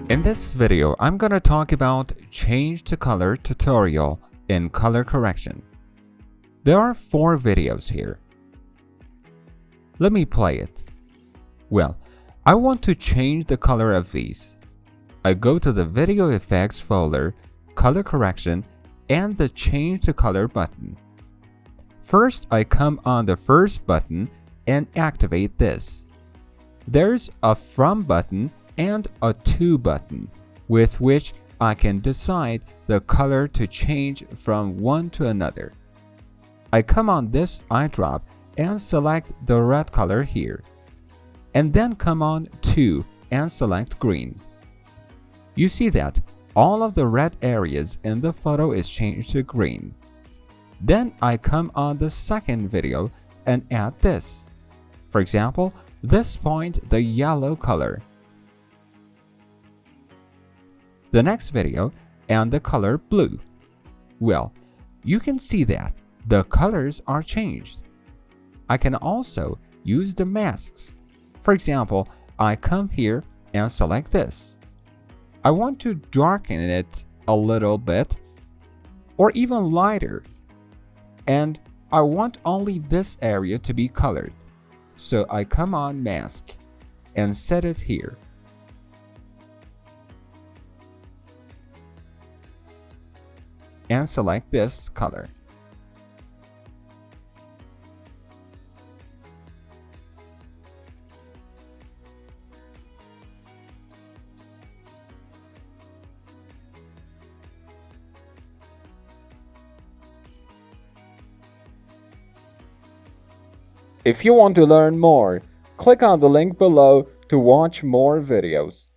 In this video, I'm gonna talk about change to color tutorial in color correction. There are 4 videos here. Let me play it. Well, I want to change the color of these. I go to the video effects folder, color correction, and the change to color button. First, I come on the first button and activate this. There's a from button and a to button, with which I can decide the color to change from one to another. I come on this eyedrop and select the red color here, and then come on to and select green. You see that all of the red areas in the photo is changed to green. Then I come on the second video and add this. For example, this point, the yellow color. The next video and the color blue. Well, you can see that the colors are changed. I can also use the masks. For example, I come here and select this. I want to darken it a little bit or even lighter. And I want only this area to be colored. So I come on mask and set it here. And select this color. If you want to learn more, click on the link below to watch more videos.